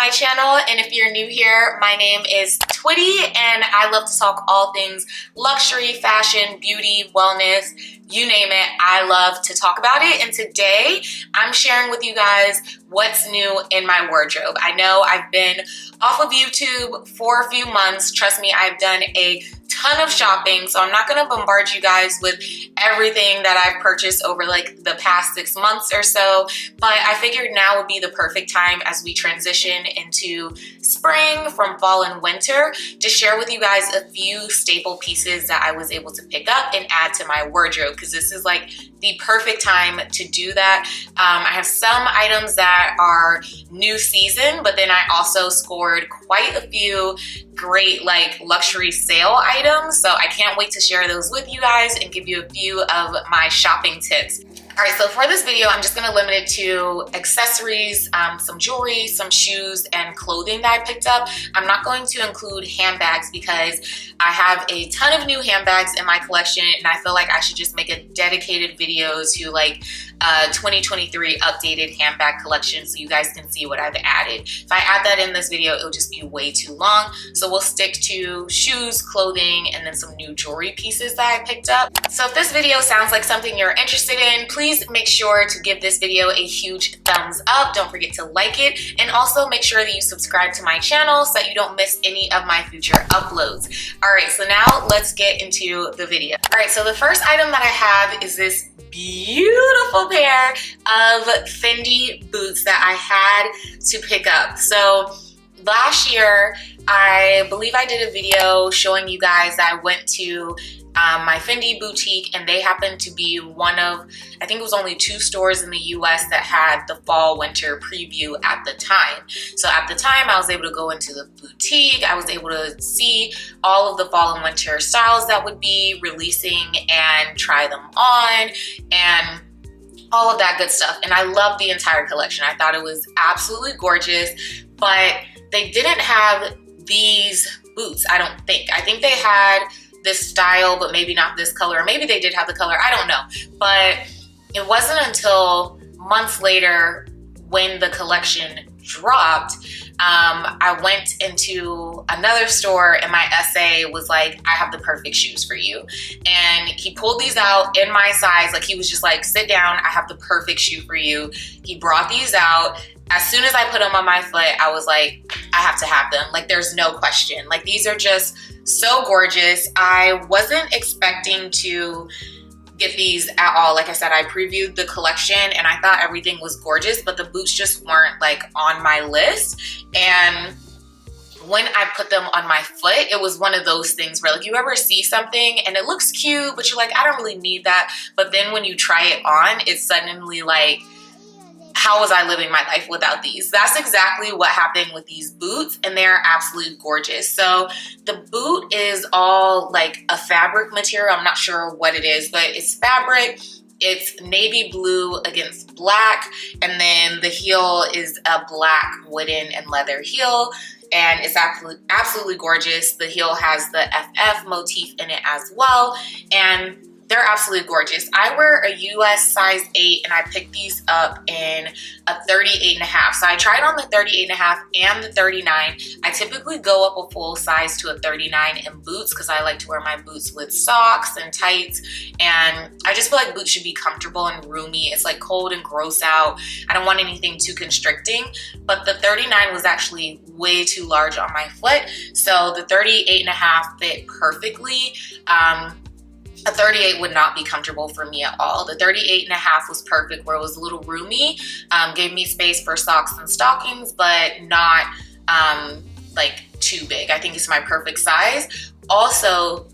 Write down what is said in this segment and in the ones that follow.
my channel, and if you're new here, my name is xTwitty and I love to talk all things luxury, fashion, beauty, wellness, you name it. I love to talk about it, and today I'm sharing with you guys what's new in my wardrobe. I know I've been off of YouTube for a few months. Trust me, I've done a ton of shopping, so I'm not gonna bombard you guys with everything that I've purchased over like the past 6 months or so, but I figured now would be the perfect time as we transition into spring from fall and winter to share with you guys a few staple pieces that I was able to pick up and add to my wardrobe, because this is like the perfect time to do that. I have some items that are new season, but then I also scored quite a few great like luxury sale items, so I can't wait to share those with you guys and give you a few of my shopping tips. All right, so for this video, I'm just gonna limit it to accessories, some jewelry, some shoes, and clothing that I picked up. I'm not going to include handbags because I have a ton of new handbags in my collection, and I feel like I should just make a dedicated video to like 2023 updated handbag collection so you guys can see what I've added. If I add that in this video, it'll just be way too long. So we'll stick to shoes, clothing, and then some new jewelry pieces that I picked up. So if this video sounds like something you're interested in, please make sure to give this video a huge thumbs up. Don't forget to like it, and also make sure that you subscribe to my channel so that you don't miss any of my future uploads. All right, so now let's get into the video. All right, so the first item that I have is this beautiful pair of Fendi boots that I had to pick up. So last year, I believe I did a video showing you guys that I went to my Fendi boutique, and they happened to be one of, I think it was only 2 stores in the US that had the fall winter preview at the time. So at the time I was able to go into the boutique, I was able to see all of the fall and winter styles that would be releasing and try them on and all of that good stuff. And I loved the entire collection. I thought it was absolutely gorgeous, but they didn't have these boots, I don't think. I think they had this style, but maybe not this color, or maybe they did have the color, I don't know. But it wasn't until months later when the collection dropped, I went into another store and my SA was like, I have the perfect shoes for you. And he pulled these out in my size, like he was just like, sit down, I have the perfect shoe for you. He brought these out. As soon as I put them on my foot, I was like, I have to have them. Like, there's no question. Like, these are just so gorgeous. I wasn't expecting to get these at all. Like I said, I previewed the collection and I thought everything was gorgeous, but the boots just weren't like on my list. And when I put them on my foot, it was one of those things where like you ever see something and it looks cute, but you're like, I don't really need that. But then when you try it on, it's suddenly like, how was I living my life without these? That's exactly what happened with these boots, and they're absolutely gorgeous. So the boot is all like a fabric material. I'm not sure what it is, but it's fabric. It's navy blue against black, and then the heel is a black wooden and leather heel, and it's absolutely gorgeous. The heel has the FF motif in it as well, and they're absolutely gorgeous. I wear a US size 8 and I picked these up in a 38.5. So I tried on the 38.5 and the 39. I typically go up a full size to a 39 in boots because I like to wear my boots with socks and tights. And I just feel like boots should be comfortable and roomy. It's like cold and gross out. I don't want anything too constricting. But the 39 was actually way too large on my foot. So the 38.5 fit perfectly. A 38 would not be comfortable for me at all. The 38.5 was perfect, where it was a little roomy, gave me space for socks and stockings, but not like too big. I think it's my perfect size. Also,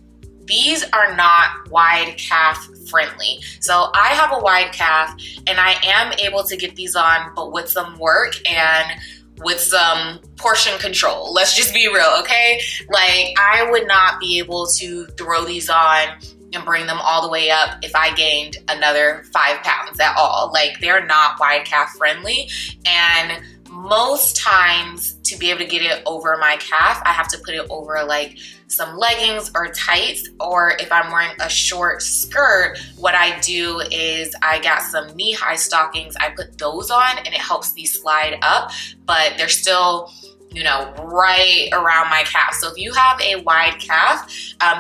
these are not wide calf friendly. So I have a wide calf and I am able to get these on, but with some work and with some portion control. Let's just be real, okay? Like, I would not be able to throw these on and bring them all the way up if I gained another 5 pounds at all. Like, they're not wide calf friendly. And most times to be able to get it over my calf, I have to put it over like some leggings or tights, or if I'm wearing a short skirt, what I do is I got some knee-high stockings, I put those on and it helps these slide up, but they're still, you know, right around my calf. So if you have a wide calf,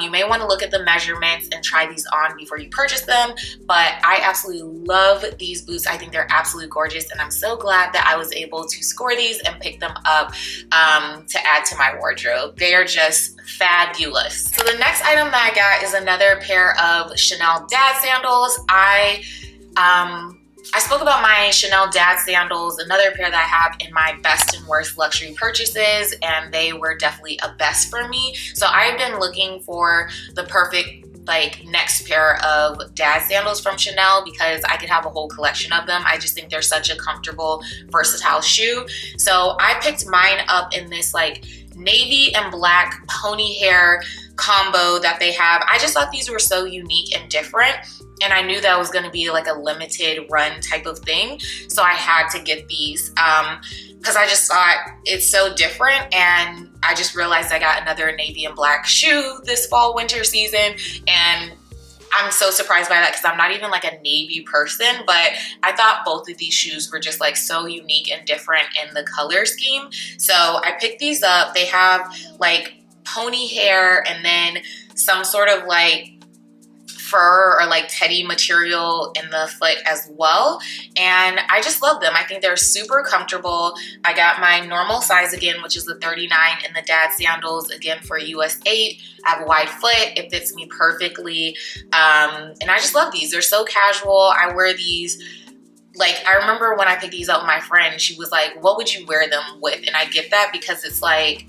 you may want to look at the measurements and try these on before you purchase them. But I absolutely love these boots. I think they're absolutely gorgeous, and I'm so glad that I was able to score these and pick them up to add to my wardrobe. They are just fabulous. So the next item that I got is another pair of Chanel dad sandals. I spoke about my Chanel dad sandals, another pair that I have in my best and worst luxury purchases, and they were definitely a best for me. So I've been looking for the perfect like next pair of dad sandals from Chanel because I could have a whole collection of them. I just think they're such a comfortable, versatile shoe. So I picked mine up in this like navy and black pony hair combo that they have. I just thought these were so unique and different, and I knew that was going to be like a limited run type of thing, so I had to get these because I just thought it's so different. And I just realized I got another navy and black shoe this fall winter season, and I'm so surprised by that because I'm not even like a navy person, but I thought both of these shoes were just like so unique and different in the color scheme. So I picked these up. They have like pony hair and then some sort of like fur or like teddy material in the foot as well, and I just love them. I think they're super comfortable. I got my normal size again, which is the 39 in the dad sandals, again for US 8. I have a wide foot, it fits me perfectly, and I just love these. They're so casual. I wear these, like, I remember when I picked these up with my friend, she was like, what would you wear them with? And I get that because it's like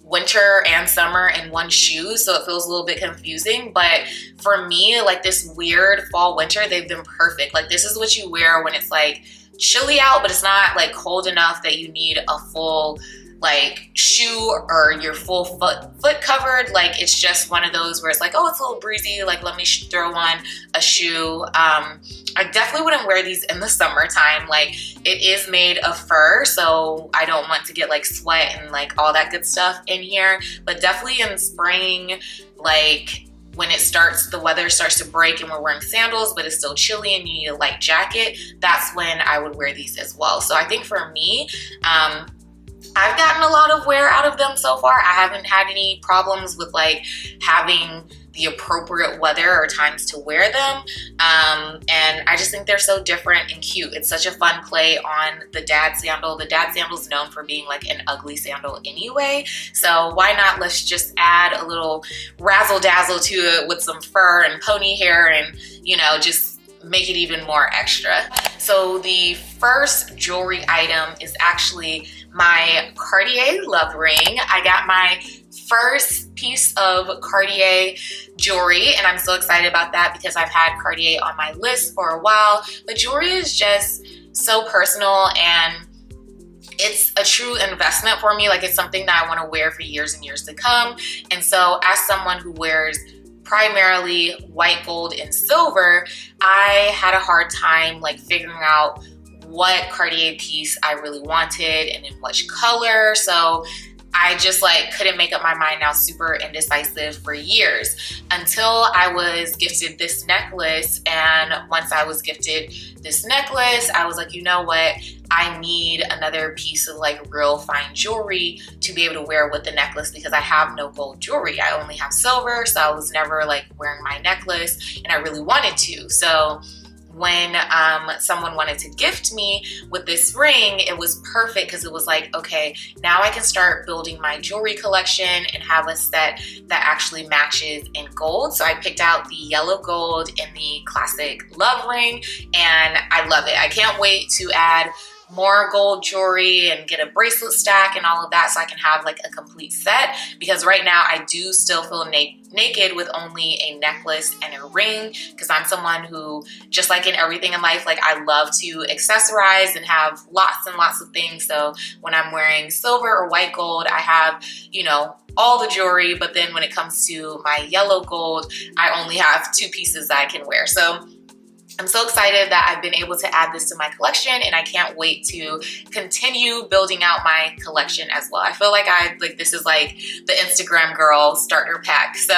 winter and summer in one shoe, so it feels a little bit confusing. But for me, like this weird fall winter, they've been perfect. Like this is what you wear when it's like chilly out, but it's not like cold enough that you need a full like shoe or your full foot covered. Like it's just one of those where it's like, oh, it's a little breezy, like let me throw on a shoe. I definitely wouldn't wear these in the summertime. Like it is made of fur, so I don't want to get like sweat and like all that good stuff in here, but definitely in spring, like when it starts, the weather starts to break and we're wearing sandals, but it's still chilly and you need a light jacket, that's when I would wear these as well. So I think for me, I've gotten a lot of wear out of them so far. I haven't had any problems with like having the appropriate weather or times to wear them. And I just think they're so different and cute. It's such a fun play on the dad sandal. The dad sandal is known for being like an ugly sandal anyway. So why not, let's just add a little razzle dazzle to it with some fur and pony hair and, you know, just make it even more extra. So the first jewelry item is actually my Cartier Love ring. I got my first piece of Cartier jewelry, and I'm so excited about that because I've had Cartier on my list for a while. But jewelry is just so personal and it's a true investment for me. Like it's something that I want to wear for years and years to come. And so as someone who wears primarily white, gold, and silver, I had a hard time like figuring out what Cartier piece I really wanted and in which color. So I just like couldn't make up my mind. Now super indecisive for years until I was gifted this necklace. And once I was gifted this necklace, I was like, you know what? I need another piece of like real fine jewelry to be able to wear with the necklace because I have no gold jewelry. I only have silver, so I was never like wearing my necklace and I really wanted to. So when someone wanted to gift me with this ring, it was perfect because it was like, okay, now I can start building my jewelry collection and have a set that actually matches in gold. So I picked out the yellow gold in the classic Love ring, and I love it. I can't wait to add more gold jewelry and get a bracelet stack and all of that so I can have like a complete set, because right now I do still feel naked with only a necklace and a ring, because I'm someone who, just like in everything in life, like I love to accessorize and have lots and lots of things. So when I'm wearing silver or white gold, I have, you know, all the jewelry, but then when it comes to my yellow gold, I only have two pieces that I can wear. So I'm so excited that I've been able to add this to my collection, and I can't wait to continue building out my collection as well. I feel like this is like the Instagram girl starter pack. So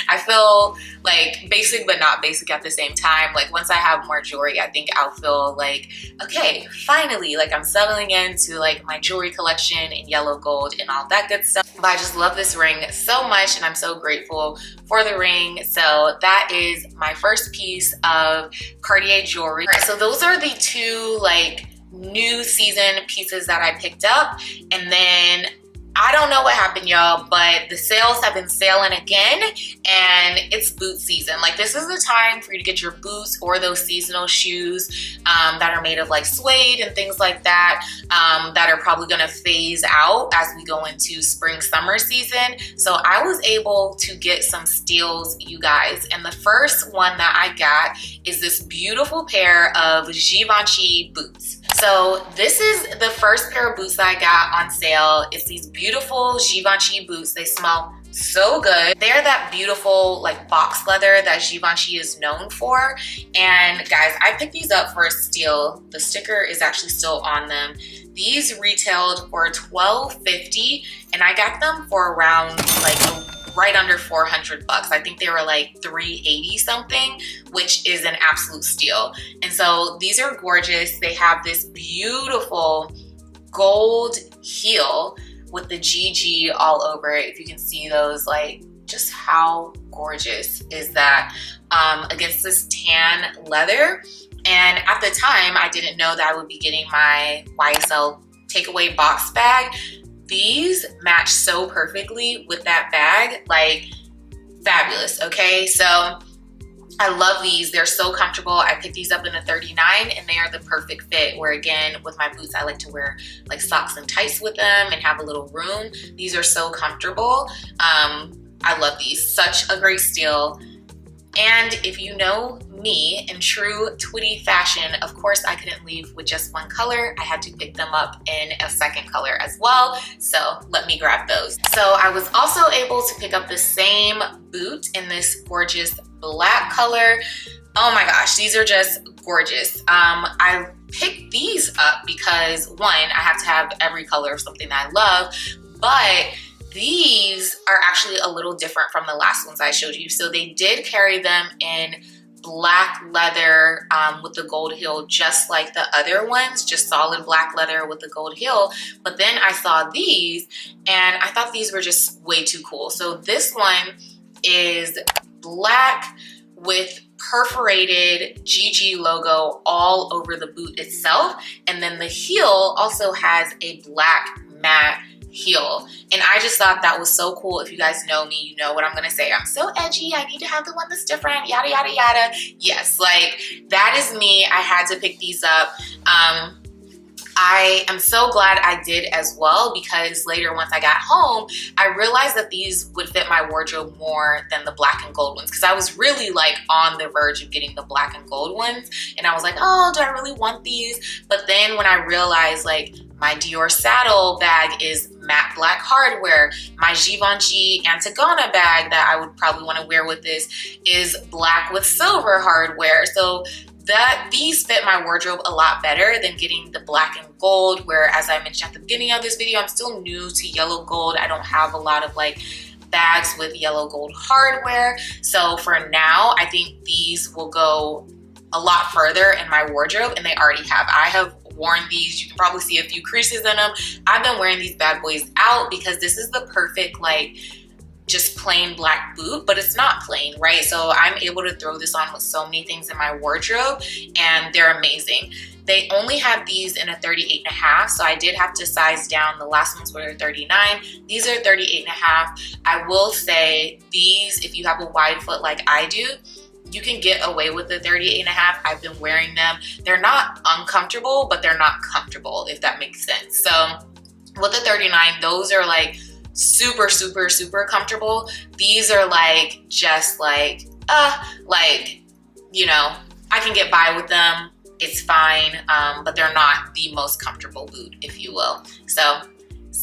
I feel like basic but not basic at the same time. Like once I have more jewelry, I think I'll feel like, okay, finally, like I'm settling into like my jewelry collection in yellow gold and all that good stuff. But I just love this ring so much, and I'm so grateful for the ring. So that is my first piece of Cartier jewelry. All right, so those are the two like new season pieces that I picked up. And then I don't know what happened, y'all, but the sales have been sailing again, and it's boot season. Like this is the time for you to get your boots or those seasonal shoes that are made of like suede and things like that, that are probably gonna phase out as we go into spring, summer season. So I was able to get some steals, you guys. And the first one that I got is this beautiful pair of Givenchy boots. So this is the first pair of boots that I got on sale. It's these beautiful Givenchy boots. They smell so good. They're that beautiful like box leather that Givenchy is known for. And guys, I picked these up for a steal. The sticker is actually still on them. These retailed for $12.50, and I got them for around like right under 400 bucks. I think they were like 380 something, which is an absolute steal. And so these are gorgeous. They have this beautiful gold heel with the GG all over it. If you can see those, like just how gorgeous is that against this tan leather. And at the time, I didn't know that I would be getting my YSL takeaway box bag. These match so perfectly with that bag, like fabulous, okay? So I love these. They're so comfortable. I picked these up in a 39, and they are the perfect fit, where again, with my boots, I like to wear like socks and tights with them and have a little room. These are so comfortable. I love these. Such a great steal. And if you know me in true Twitty fashion, of course I couldn't leave with just one color. I had to pick them up in a second color as well. So let me grab those. So I was also able to pick up the same boot in this gorgeous black color. Oh my gosh, these are just gorgeous. I picked these up because one, I have to have every color of something that I love, but these are actually a little different from the last ones I showed you. So they did carry them in black leather with the gold heel, just like the other ones, just solid black leather with the gold heel. But then I saw these and I thought these were just way too cool. So this one is black with perforated GG logo all over the boot itself. And then the heel also has a black matte heel, and I just thought that was so cool. If you guys know me, you know what I'm gonna say. I'm so edgy. I need to have the one that's different, yada yada yada. Yes, like that is me. I had to pick these up. I am so glad I did as well, because later once I got home, I realized that these would fit my wardrobe more than the black and gold ones, because I was really like on the verge of getting the black and gold ones, and I was like, oh, do I really want these? But then when I realized like my Dior saddle bag is matte black hardware, my Givenchy Antigona bag that I would probably want to wear with this is black with silver hardware, so that these fit my wardrobe a lot better than getting the black and gold, where, as I mentioned at the beginning of this video, I'm still new to yellow gold. I don't have a lot of like bags with yellow gold hardware. So for now, I think these will go a lot further in my wardrobe, and they already have. I have worn these. You can probably see a few creases in them. I've been wearing these bad boys out because this is the perfect like just plain black boot, but it's not plain, right? So I'm able to throw this on with so many things in my wardrobe, and they're amazing. They only have these in a 38.5, so I did have to size down. The last ones were 39. These are 38.5. I will say these, if you have a wide foot like I do, you can get away with the 38.5. I've been wearing them. They're not uncomfortable, but they're not comfortable, if that makes sense. So with the 39, those are like super, super, super comfortable. These are like, just like, you know, I can get by with them. It's fine, but they're not the most comfortable boot, if you will. So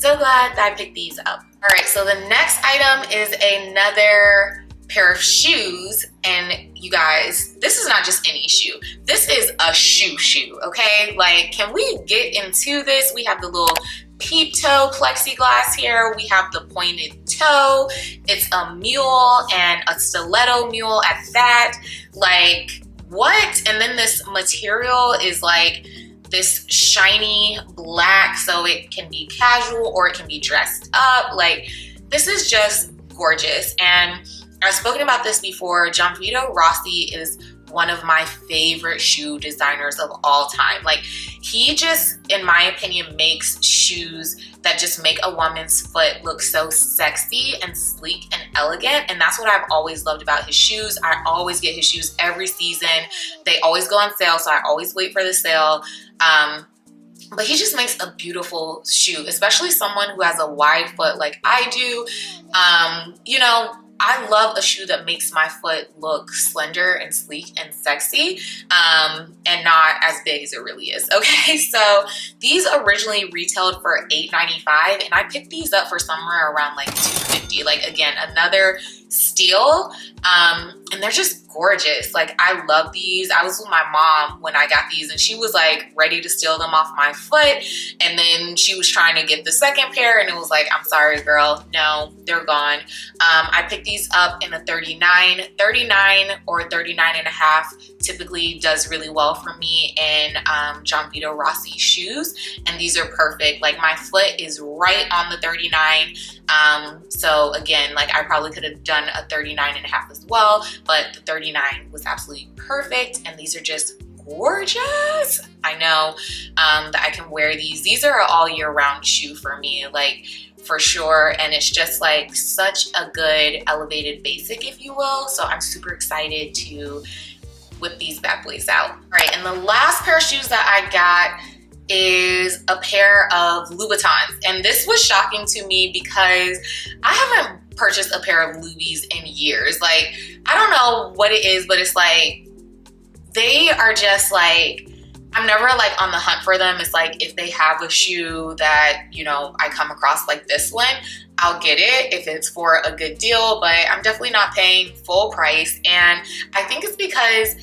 glad that I picked these up. All right, so the next item is another pair of shoes, and you guys, this is not just any shoe. This is a shoe, okay? Like, can we get into this? We have the little peep-toe plexiglass here. We have the pointed toe. It's a mule and a stiletto mule at that. Like, what? And then this material is like this shiny black, so it can be casual or it can be dressed up. Like, this is just gorgeous. And I've spoken about this before. Gianvito Rossi is one of my favorite shoe designers of all time. Like, he just, in my opinion, makes shoes that just make a woman's foot look so sexy and sleek and elegant. And that's what I've always loved about his shoes. I always get his shoes every season. They always go on sale, so I always wait for the sale. But he just makes a beautiful shoe, especially someone who has a wide foot like I do. You know, I love a shoe that makes my foot look slender and sleek and sexy, and not as big as it really is, okay? So these originally retailed for $8.95, and I picked these up for somewhere around like $2.50. Like, again, another steal, and they're just gorgeous. Like, I love these. I was with my mom when I got these, and she was like ready to steal them off my foot, and then she was trying to get the second pair, and it was like, I'm sorry, girl, no, they're gone. I picked these up in a 39 or 39 and a half. Typically does really well for me in Gianvito Rossi shoes, and these are perfect. Like, my foot is right on the 39. So again, like, I probably could have done a 39 and a half as well, but the 39 was absolutely perfect, and these are just gorgeous. I know that I can wear these. These are an all year round shoe for me, like, for sure. And it's just like such a good elevated basic, if you will. So I'm super excited to whip these bad boys out. All right, and the last pair of shoes that I got is a pair of Louboutins. And this was shocking to me because I haven't purchased a pair of Louis in years. Like, I don't know what it is, but it's like, they are just like, I'm never like on the hunt for them. It's like, if they have a shoe that, you know, I come across like this one, I'll get it if it's for a good deal, but I'm definitely not paying full price. And I think it's because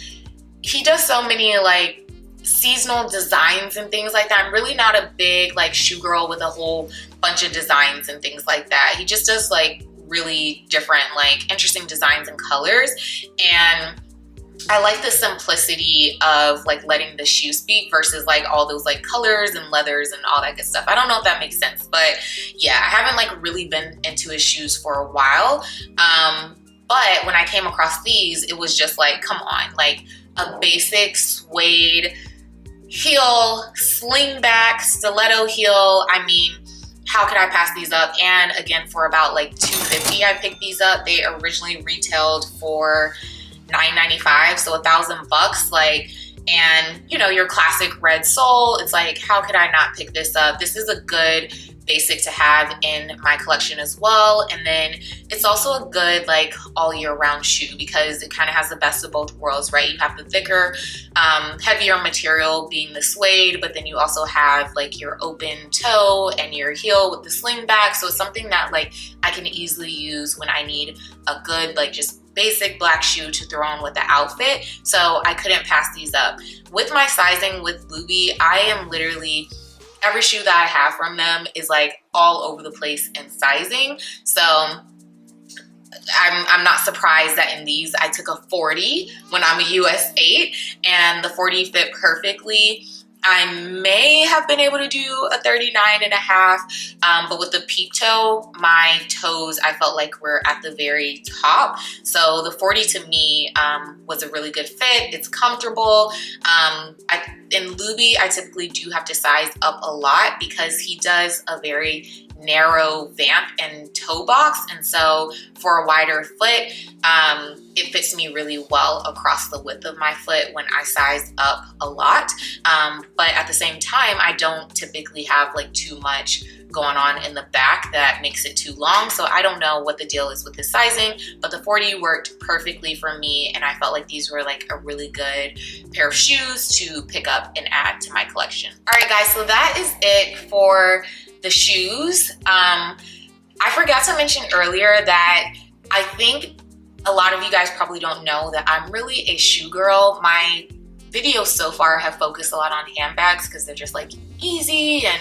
he does so many like seasonal designs and things like that. I'm really not a big like shoe girl with a whole bunch of designs and things like that. He just does like really different, like interesting designs and colors. And I like the simplicity of like letting the shoe speak versus like all those like colors and leathers and all that good stuff. I don't know if that makes sense, but yeah, I haven't like really been into his shoes for a while. But when I came across these, it was just like, come on, like a basic suede heel, sling back, stiletto heel. I mean, how could I pass these up? And again, for about like $2.50, I picked these up. They originally retailed for $9.95, so $1,000. Like, and you know, your classic red sole. It's like, how could I not pick this up? This is a good basic to have in my collection as well. And then it's also a good like all year round shoe because it kind of has the best of both worlds, right? You have the thicker, heavier material being the suede, but then you also have like your open toe and your heel with the sling back. So it's something that like I can easily use when I need a good like just basic black shoe to throw on with the outfit. So I couldn't pass these up. With my sizing with Louis, I am literally, every shoe that I have from them is like all over the place in sizing. So I'm not surprised that in these I took a 40 when I'm a US 8 and the 40 fit perfectly. I may have been able to do a 39 and a half, but with the peep toe, my toes, I felt like were at the very top. So the 40 to me was a really good fit. It's comfortable. In Louis, I typically do have to size up a lot because he does a very narrow vamp and toe box. And so for a wider foot, it fits me really well across the width of my foot when I size up a lot. But at the same time, I don't typically have like too much going on in the back that makes it too long. So I don't know what the deal is with the sizing, but the 40 worked perfectly for me. And I felt like these were like a really good pair of shoes to pick up and add to my collection. All right, guys, so that is it for the shoes. I forgot to mention earlier that I think a lot of you guys probably don't know that I'm really a shoe girl. My videos so far have focused a lot on handbags because they're just like easy, and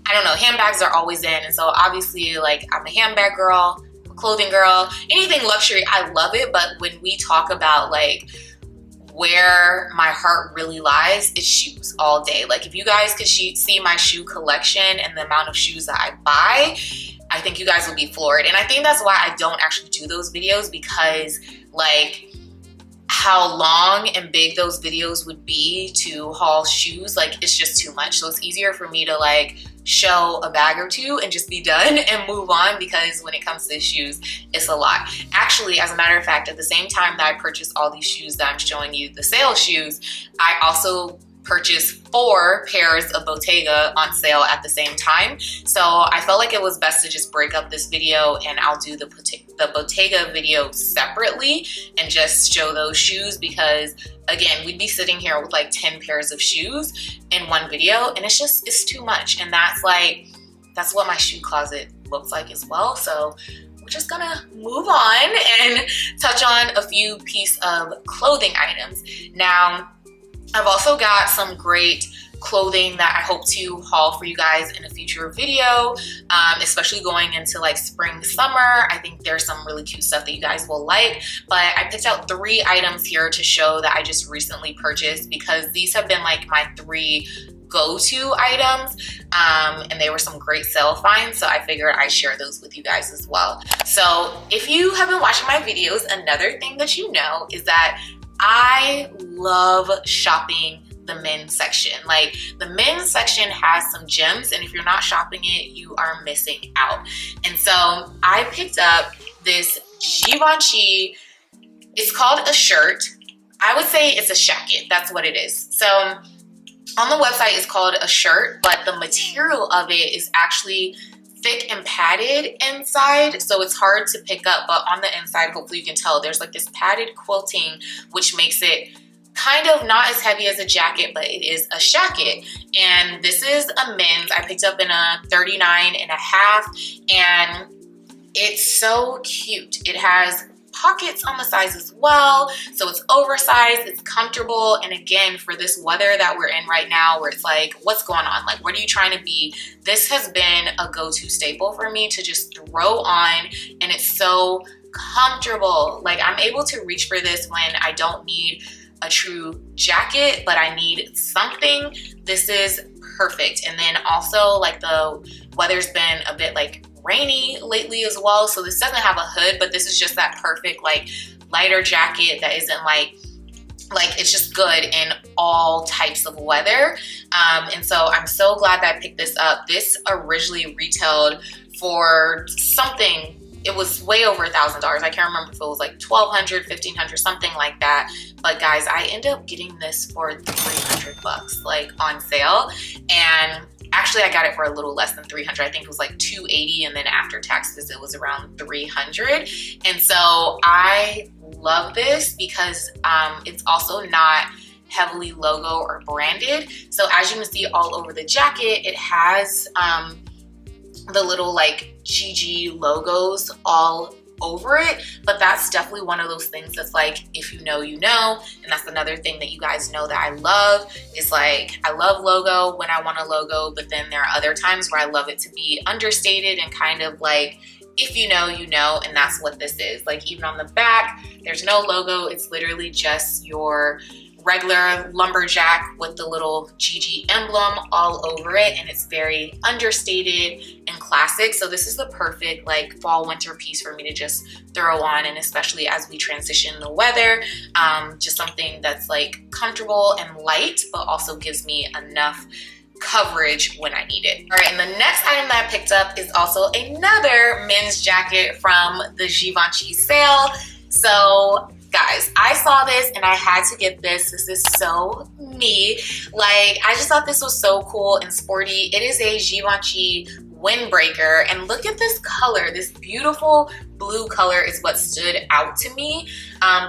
I don't know, handbags are always in. And so obviously, like, I'm a handbag girl, I'm a clothing girl, anything luxury, I love it. But when we talk about like where my heart really lies, it's shoes all day. Like, if you guys could see my shoe collection and the amount of shoes that I buy, I think you guys will be floored. And I think that's why I don't actually do those videos, because like how long and big those videos would be to haul shoes, like, it's just too much. So it's easier for me to like show a bag or two and just be done and move on, because when it comes to shoes, it's a lot. Actually, as a matter of fact, at the same time that I purchased all these shoes that I'm showing you, the sale shoes, I also purchased 4 pairs of Bottega on sale at the same time. So I felt like it was best to just break up this video, and I'll do the Bottega video separately and just show those shoes, because again, we'd be sitting here with like 10 pairs of shoes in one video, and it's too much. And that's what my shoe closet looks like as well. So we're just gonna move on and touch on a few pieces of clothing items. Now, I've also got some great clothing that I hope to haul for you guys in a future video, especially going into like spring, summer. I think there's some really cute stuff that you guys will like, but I picked out 3 items here to show that I just recently purchased, because these have been like my 3 go-to items, and they were some great sale finds, so I figured I'd share those with you guys as well. So if you have been watching my videos, another thing that you know is that I love shopping the men's section. Like, the men's section has some gems, and if you're not shopping it, you are missing out. And so I picked up this Givenchy, it's called a shirt. I would say it's a shacket, that's what it is. So on the website it's called a shirt, but the material of it is actually thick and padded inside, so it's hard to pick up, but on the inside, hopefully you can tell, there's like this padded quilting, which makes it kind of not as heavy as a jacket, but it is a shacket. And this is a men's. I picked up in a 39.5, and it's so cute. It has pockets on the sides as well, so it's oversized, it's comfortable. And again, for this weather that we're in right now, where it's like, what's going on, like, what are you trying to be, this has been a go-to staple for me to just throw on, and it's so comfortable. Like, I'm able to reach for this when I don't need a true jacket, but I need something. This is perfect. And then also, like, the weather's been a bit like rainy lately as well, so this doesn't have a hood, but this is just that perfect like lighter jacket that isn't like it's just good in all types of weather. And so I'm so glad that I picked this up. This originally retailed for something, it was way over $1,000. I can't remember if it was like $1,200, $1,500, something like that. But guys, I ended up getting this for $300, like, on sale. And actually, I got it for a little less than $300. I think it was like $280, and then after taxes, it was around $300. And so I love this because it's also not heavily logo or branded. So as you can see all over the jacket, it has the little like GG logos all over it, but that's definitely one of those things that's like, if you know, you know. And that's another thing that you guys know that I love, is like, I love logo when I want a logo, but then there are other times where I love it to be understated and kind of like, if you know, you know. And that's what this is. Like, even on the back, there's no logo, it's literally just your regular lumberjack with the little GG emblem all over it, and it's very understated and classic. So this is the perfect like fall winter piece for me to just throw on, and especially as we transition the weather, just something that's like comfortable and light, but also gives me enough coverage when I need it. All right, and the next item that I picked up is also another men's jacket from the Givenchy sale. So guys, I saw this and I had to get this. This is so me. Like, I just thought this was so cool and sporty. It is a Givenchy windbreaker, and look at this color. This beautiful blue color is what stood out to me,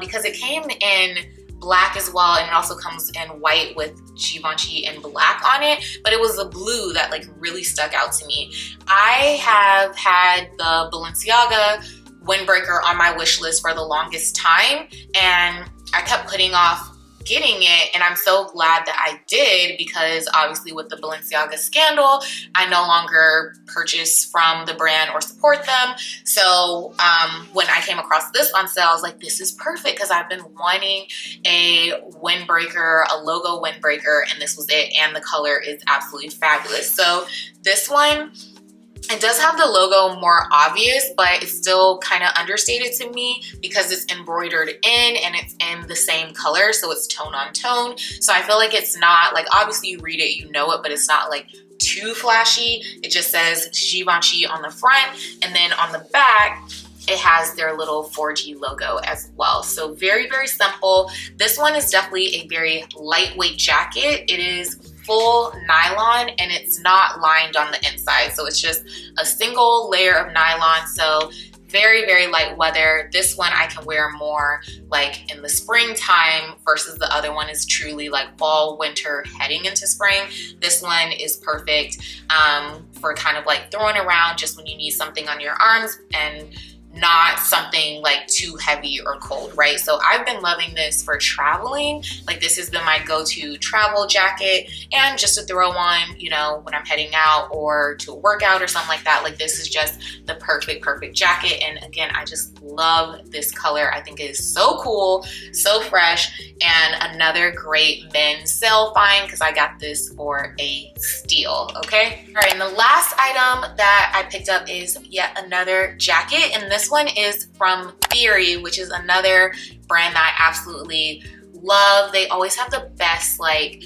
because it came in black as well, and it also comes in white with Givenchy and black on it, but it was the blue that like really stuck out to me. I have had the Balenciaga windbreaker on my wish list for the longest time, and I kept putting off getting it, and I'm so glad that I did, because obviously with the Balenciaga scandal, I no longer purchase from the brand or support them. So when I came across this on sale, I was like, this is perfect, because I've been wanting a windbreaker, a logo windbreaker, and this was it, and the color is absolutely fabulous. So this one, it does have the logo more obvious, but it's still kind of understated to me because it's embroidered in and it's in the same color, so it's tone on tone. So I feel like it's not like, obviously you read it, you know it, but it's not like too flashy. It just says Givenchy on the front, and then on the back, it has their little 4G logo as well. So very, very simple. This one is definitely a very lightweight jacket. It is full nylon and it's not lined on the inside. So it's just a single layer of nylon. So very, very light weather. This one I can wear more like in the springtime versus the other one is truly like fall, winter, heading into spring. This one is perfect for kind of like throwing around just when you need something on your arms and not something like too heavy or cold, right? So I've been loving this for traveling. Like this has been my go-to travel jacket, and just to throw on, you know, when I'm heading out or to a workout or something like that. Like this is just the perfect jacket. And again, I just love this color. I think it is so cool, so fresh, and another great men's sale find because I got this for a steal, okay? All right, and the last item that I picked up is yet another jacket, and this one is from Theory, which is another brand that I absolutely love. They always have the best like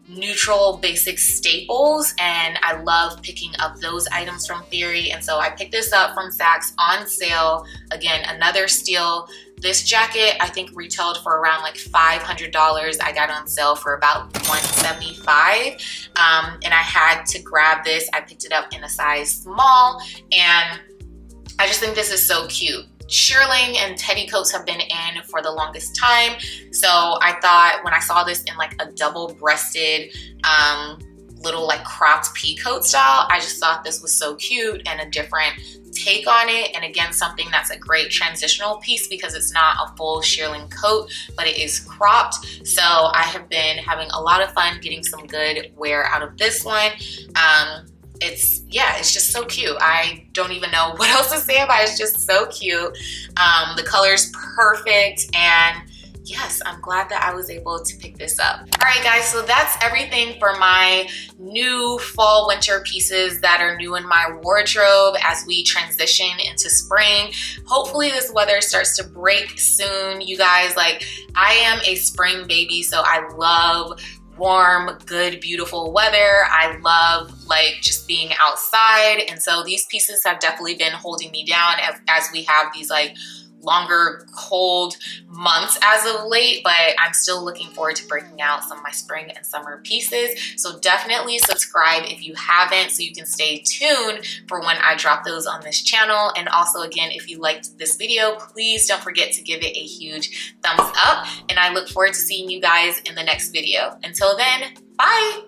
neutral basic staples, and I love picking up those items from Theory. And so I picked this up from Saks on sale. Again, another steal. This jacket I think retailed for around like $500. I got on sale for about $175, and I had to grab this. I picked it up in a size small, and I just think this is so cute. Shearling and teddy coats have been in for the longest time. So I thought when I saw this in like a double-breasted little like cropped peacoat style, I just thought this was so cute and a different take on it. And again, something that's a great transitional piece because it's not a full shearling coat, but it is cropped. So I have been having a lot of fun getting some good wear out of this one. It's just so cute. I don't even know what else to say about it. It's just so cute. The color's perfect, and yes, I'm glad that I was able to pick this up. All right, guys, so that's everything for my new fall winter pieces that are new in my wardrobe as we transition into spring. Hopefully this weather starts to break soon, you guys. Like, I am a spring baby, so I love warm, good, beautiful weather. I love like just being outside, and so these pieces have definitely been holding me down as we have these like longer cold months as of late, but I'm still looking forward to breaking out some of my spring and summer pieces. So definitely subscribe if you haven't, so you can stay tuned for when I drop those on this channel. And also, again, if you liked this video, please don't forget to give it a huge thumbs up, and I look forward to seeing you guys in the next video. Until then, bye.